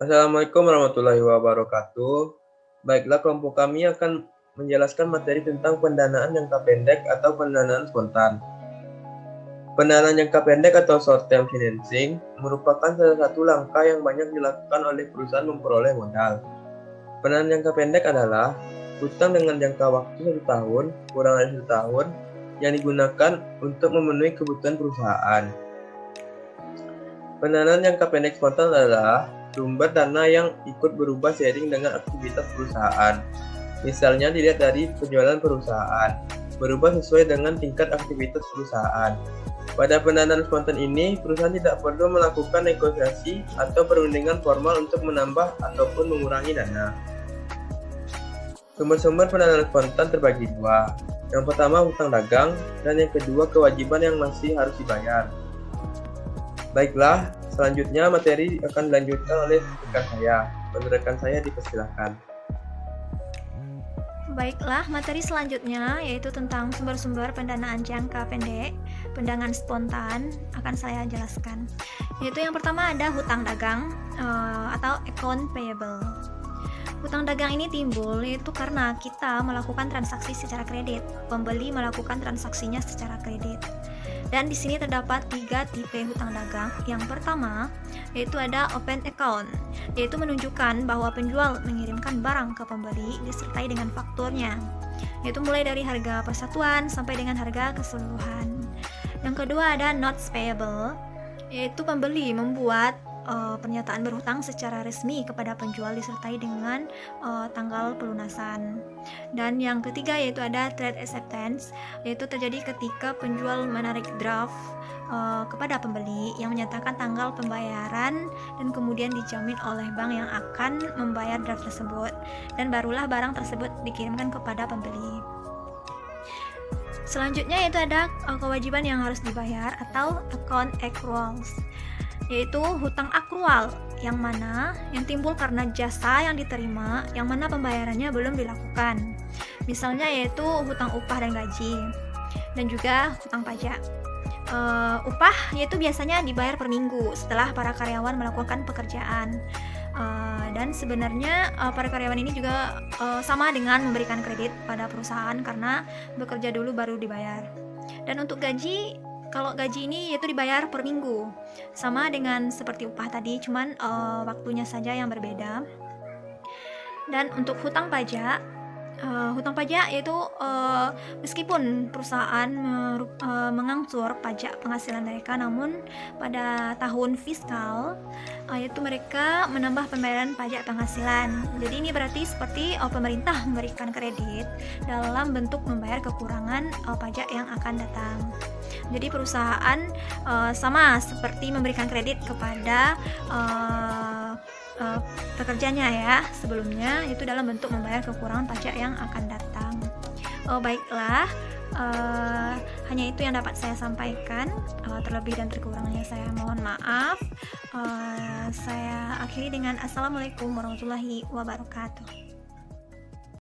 Assalamualaikum warahmatullahi wabarakatuh. Baiklah, kelompok kami akan menjelaskan materi tentang pendanaan jangka pendek atau pendanaan spontan. Pendanaan jangka pendek atau short term financing merupakan salah satu langkah yang banyak dilakukan oleh perusahaan memperoleh modal. Pendanaan jangka pendek adalah hutang dengan jangka waktu 1 tahun, kurang dari 1 tahun, yang digunakan untuk memenuhi kebutuhan perusahaan. Pendanaan jangka pendek spontan adalah sumber dana yang ikut berubah seiring dengan aktivitas perusahaan. Misalnya dilihat dari penjualan perusahaan, berubah sesuai dengan tingkat aktivitas perusahaan. Pada pendanaan spontan ini, perusahaan tidak perlu melakukan negosiasi atau perundingan formal untuk menambah ataupun mengurangi dana. Sumber-sumber pendanaan spontan terbagi dua. Yang pertama hutang dagang, dan yang kedua kewajiban yang masih harus dibayar. Baiklah, selanjutnya materi akan dilanjutkan oleh rekan saya. Menurut rekan saya dipersilakan. Baiklah, materi selanjutnya yaitu tentang sumber-sumber pendanaan jangka pendek, pendanaan spontan akan saya jelaskan. Yaitu yang pertama ada hutang dagang atau account payable. Hutang dagang ini timbul yaitu karena kita melakukan transaksi secara kredit, pembeli melakukan transaksinya secara kredit. Dan di sini terdapat 3 tipe hutang dagang. Yang pertama yaitu ada open account, yaitu menunjukkan bahwa penjual mengirimkan barang ke pembeli disertai dengan fakturnya, yaitu mulai dari harga persatuan sampai dengan harga keseluruhan. Yang kedua ada notes payable, yaitu pembeli membuat pernyataan berhutang secara resmi kepada penjual disertai dengan tanggal pelunasan. Dan yang ketiga yaitu ada trade acceptance, yaitu terjadi ketika penjual menarik draft kepada pembeli yang menyatakan tanggal pembayaran dan kemudian dijamin oleh bank yang akan membayar draft tersebut, dan barulah barang tersebut dikirimkan kepada pembeli. Selanjutnya yaitu ada kewajiban yang harus dibayar atau account accruals, yaitu hutang akrual yang timbul karena jasa yang diterima yang mana pembayarannya belum dilakukan. Misalnya yaitu hutang upah dan gaji, dan juga hutang pajak. Upah yaitu biasanya dibayar per minggu setelah para karyawan melakukan pekerjaan. Dan sebenarnya para karyawan ini juga sama dengan memberikan kredit pada perusahaan karena bekerja dulu baru dibayar. Dan untuk gaji, kalau gaji ini yaitu dibayar per minggu, sama dengan seperti upah tadi, cuman waktunya saja yang berbeda. Dan untuk hutang pajak yaitu meskipun perusahaan mengangsur pajak penghasilan mereka, namun pada tahun fiskal yaitu mereka menambah pembayaran pajak penghasilan. Jadi ini berarti seperti pemerintah memberikan kredit dalam bentuk membayar kekurangan pajak yang akan datang. Jadi perusahaan sama seperti memberikan kredit kepada pekerjanya ya sebelumnya, itu dalam bentuk membayar kekurangan pajak yang akan datang. Baiklah, hanya itu yang dapat saya sampaikan. Terlebih dan terkurangnya saya mohon maaf. Saya akhiri dengan Assalamualaikum warahmatullahi wabarakatuh.